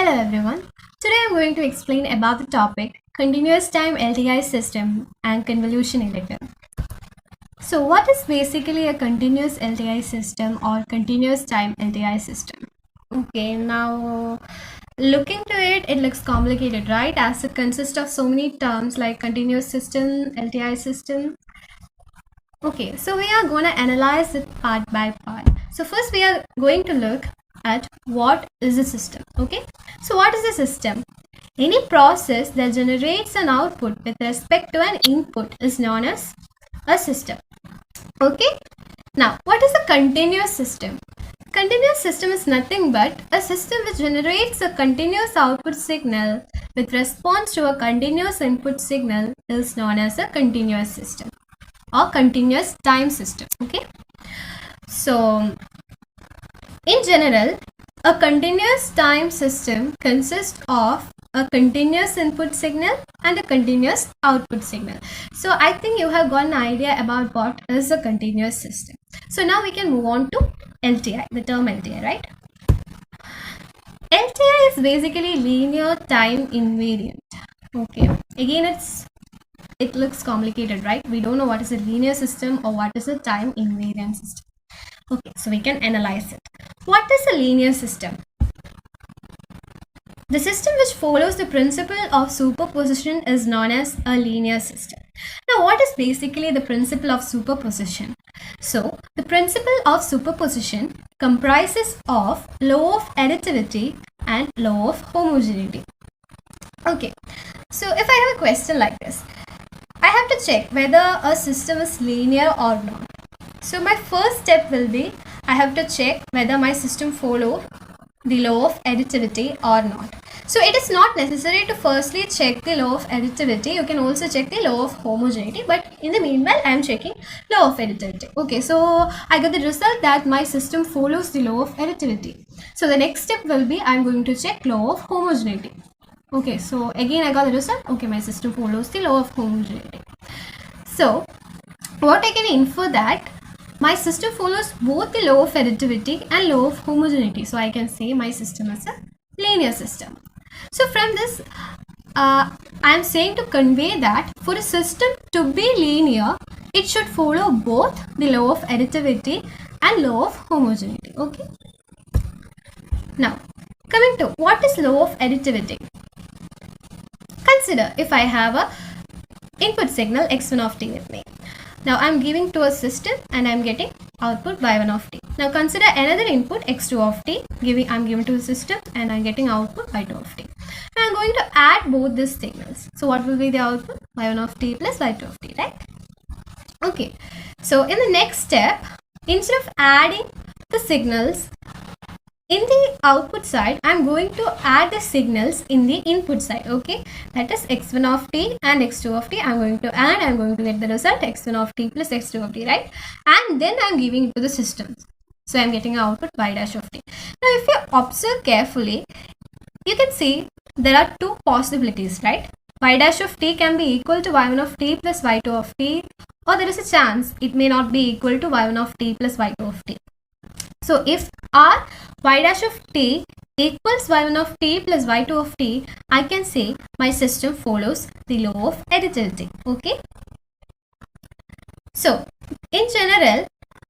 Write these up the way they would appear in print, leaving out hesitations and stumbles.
Hello everyone. Today I'm going to explain about the topic continuous time LTI system and convolution editor. So what is basically a continuous LTI system or continuous time LTI system? Okay, now looking to it, it looks complicated, right? As it consists of so many terms like continuous system, LTI system. Okay, so we are going to analyze it part by part. So first we are going to look at what is a system. Okay, so what is a system? Any process that generates an output with respect to an input is known as a system. Okay, now what is a continuous system? Continuous system is nothing but a system which generates a continuous output signal with response to a continuous input signal is known as a continuous system or continuous time system. Okay, so in general, a continuous time system consists of a continuous input signal and a continuous output signal. So I think you have got an idea about what is a continuous system. So now we can move on to LTI, the term LTI, right? LTI is basically linear time invariant. Okay, again it looks complicated, right? We don't know what is a linear system or what is a time invariant system. Okay, so we can analyze it. What is a linear system? The system which follows the principle of superposition is known as a linear system. Now, what is basically the principle of superposition? So, the principle of superposition comprises of law of additivity and law of homogeneity. Okay, so if I have a question like this, I have to check whether a system is linear or not. So my first step will be, I have to check whether my system follows the law of additivity or not. So it is not necessary to firstly check the law of additivity. You can also check the law of homogeneity, but in the meanwhile I am checking law of additivity. Okay, so I got the result that my system follows the law of additivity. So the next step will be, I am going to check law of homogeneity. Okay, so again I got the result. Okay, my system follows the law of homogeneity. So what I can infer that my system follows both the law of additivity and law of homogeneity. So I can say my system is a linear system. So from this, I am saying to convey that for a system to be linear, it should follow both the law of additivity and law of homogeneity. Okay. Now, coming to what is law of additivity? Consider if I have a input signal x1 of t with me. Now I am giving to a system and I am getting output y1 of t. Now consider another input x2 of t. I am giving to the system and I am getting output y2 of t. Now I am going to add both these signals. So what will be the output? y1 of t plus y2 of t, right? Okay. So in the next step, instead of adding the signals in the output side, I am going to add the signals in the input side. Okay, that is x1 of t and x2 of t. I am going to add, I am going to get the result x1 of t plus x2 of t, right? And then I am giving it to the system. So I am getting output y dash of t. Now if you observe carefully, you can see there are two possibilities, right? Y dash of t can be equal to y1 of t plus y2 of t, or there is a chance it may not be equal to y1 of t plus y2 of t. So if our y dash of t equals y1 of t plus y2 of t, I can say my system follows the law of additivity. Okay. So in general,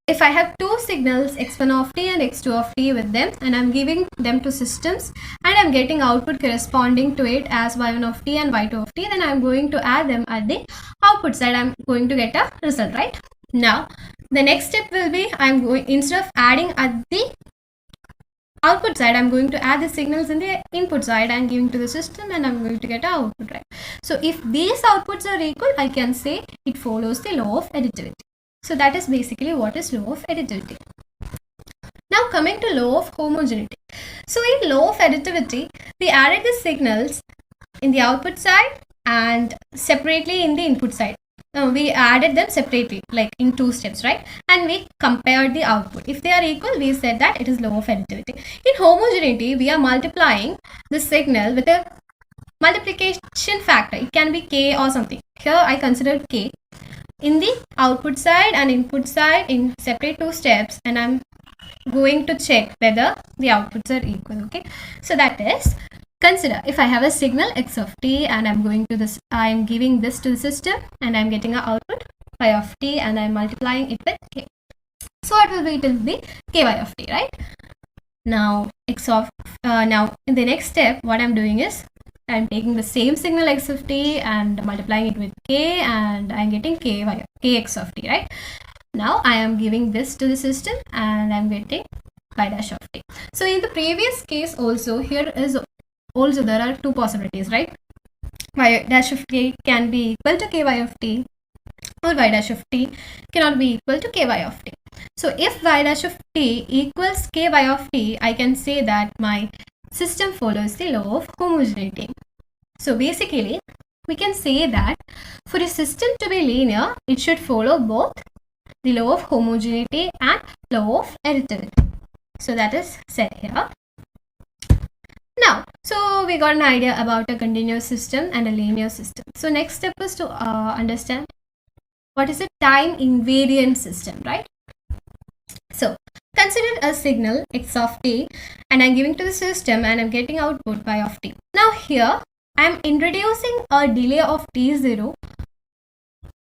if I have two signals x1 of t and x2 of t with them and I am giving them to systems and I am getting output corresponding to it as y1 of t and y2 of t, then I am going to add them at the output side. I am going to get a result, right? Now the next step will be, I am going, instead of adding at the output side, I am going to add the signals in the input side and giving to the system and I am going to get an output, right? So if these outputs are equal, I can say it follows the law of additivity. So that is basically what is law of additivity. Now coming to law of homogeneity. So in law of additivity, we added the signals in the output side and separately in the input side. We added them separately, like in two steps, right? And we compared the output. If they are equal, we said that it is law of additivity. In homogeneity, we are multiplying the signal with a multiplication factor. It can be k or something. Here I considered k in the output side and input side in separate two steps, and I'm going to check whether the outputs are equal. Okay, so that is Consider if I have a signal x of t and I'm going to this, I'm giving this to the system and I'm getting an output y of t and I'm multiplying it with k. So what will be? It will be ky of t, right? Now now in the next step, what I'm doing is I'm taking the same signal x of t and multiplying it with k and I'm getting kx of t, right? Now I am giving this to the system and I'm getting y dash of t. So in the previous case also, here is also there are two possibilities, right? Y dash of t can be equal to ky of t, or y dash of t cannot be equal to ky of t. So if y dash of t equals ky of t, I can say that my system follows the law of homogeneity. So basically, we can say that for a system to be linear, it should follow both the law of homogeneity and law of additivity. So that is said here. Now, so we got an idea about a continuous system and a linear system. So next step is to understand what is a time invariant system, right? So consider a signal x of t and I'm giving to the system and I'm getting output y of t. Now here I'm introducing a delay of t0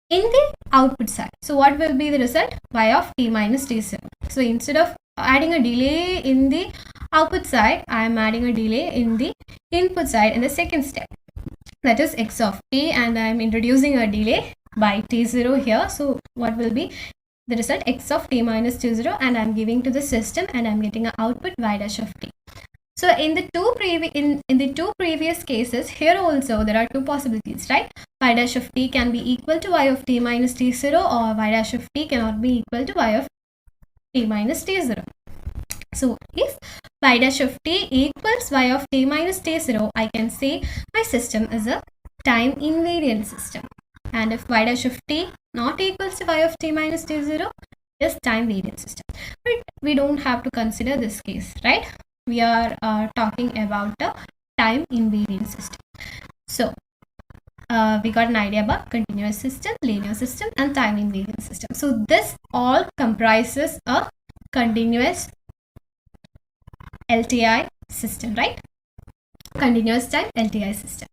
in the output side. So what will be the result? Y of t minus t0. So instead of adding a delay in the output side, I am adding a delay in the input side in the second step. That is x of t and I am introducing a delay by t0 here. So what will be the result? X of t minus t0 and I am giving to the system and I am getting an output y dash of t. So in the two previous cases, here also there are two possibilities, right? Y dash of t can be equal to y of t minus t0 or y dash of t cannot be equal to y of t minus t0. So if y dash of t equals y of t minus t0, I can say my system is a time invariant system. And if y dash of t not equals to y of t minus t0, is time variant system. But we don't have to consider this case, right? We are talking about the time invariant system. So we got an idea about continuous system, linear system and time invariant system. So this all comprises a continuous LTI system, right? Continuous time LTI system.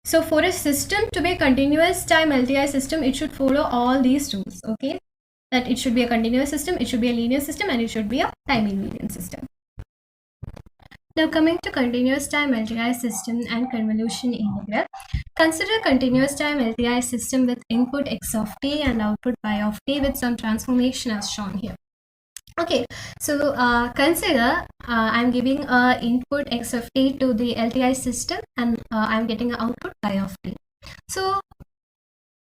So for a system to be a continuous time LTI system, it should follow all these rules, okay? That it should be a continuous system, it should be a linear system and it should be a time invariant system. Now coming to continuous time LTI system and convolution integral. Consider continuous time LTI system with input x of t and output y of t with some transformation as shown here. Okay, so consider I'm giving input x of t to the LTI system and I'm getting an output y of t. So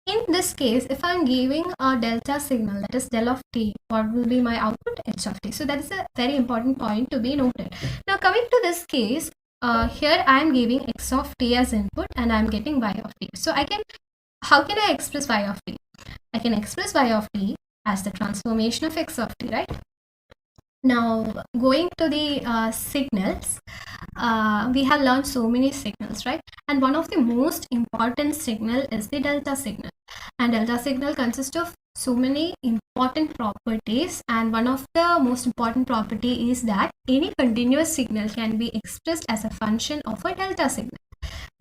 in this case, if I'm giving a delta signal, that is del of t, what will be my output? H of t. So that is a very important point to be noted. Now coming to this case, here I am giving x of t as input and I am getting y of t. So how can I express y of t? I can express y of t as the transformation of x of t, right? Now going to the signals, we have learned so many signals, right? And one of the most important signal is the delta signal. And delta signal consists of so many important properties, and one of the most important property is that any continuous signal can be expressed as a function of a delta signal.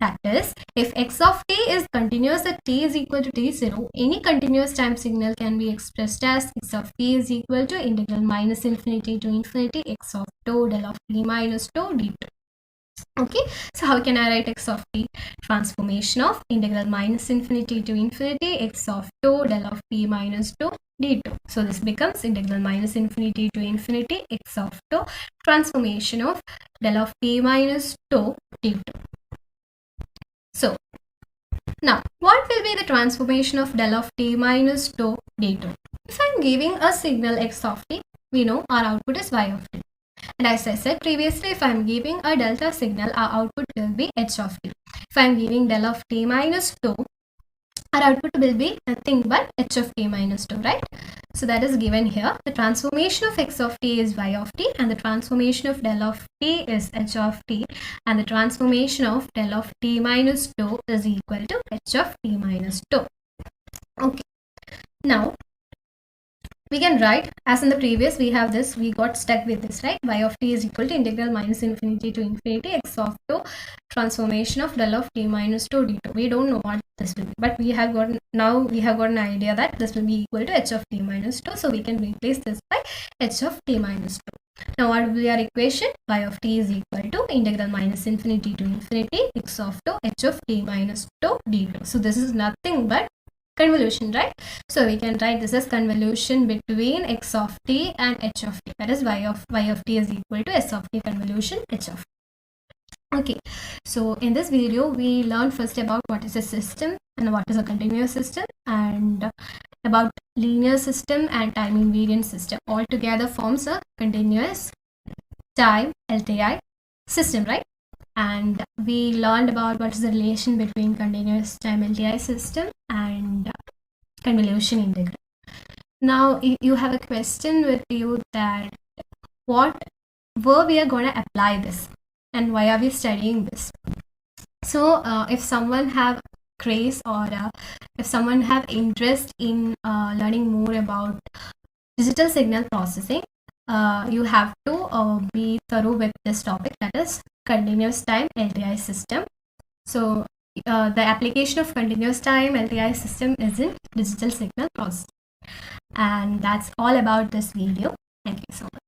That is, if x of t is continuous at t is equal to t0, any continuous time signal can be expressed as x of t is equal to integral minus infinity to infinity x of tau del of t minus tau dt. Okay, so how can I write x of t? Transformation of integral minus infinity to infinity x of tau del of t minus tau dt. So this becomes integral minus infinity to infinity x of tau transformation of del of t minus tau dt. So now what will be the transformation of del of t minus tau dt? If I am giving a signal x of t, we know our output is y of t. And as I said previously, if I am giving a delta signal, our output will be h of t. If I am giving del of t minus tau, our output will be nothing but h of t minus tau, right? So that is given here. The transformation of x of t is y of t and the transformation of del of t is h of t and the transformation of del of t minus tau is equal to h of t minus tau. Okay. Now we can write as in the previous. We have this, we got stuck with this, right? Y of t is equal to integral minus infinity to infinity x of 2 transformation of del of t minus 2 d2. We don't know what this will be, but we have got, now we have got an idea that this will be equal to h of t minus 2, so we can replace this by h of t minus 2. Now what will be our equation? Y of t is equal to integral minus infinity to infinity x of 2 h of t minus 2 d2. So this is nothing but convolution, right? So we can write this as convolution between x of t and h of t, that is y of t is equal to s of t convolution h of t. Okay, so in this video we learned first about what is a system and what is a continuous system, and about linear system and time invariant system. All together forms a continuous time LTI system, right? And we learned about what is the relation between continuous time LTI system and convolution integral. Now you have a question with you that where we are going to apply this and why are we studying this. So if someone have craze or if someone have interest in learning more about digital signal processing, you have to be thorough with this topic, that is continuous time LTI system. So the application of continuous time LTI system is in digital signal processing. And that's all about this video. Thank you so much.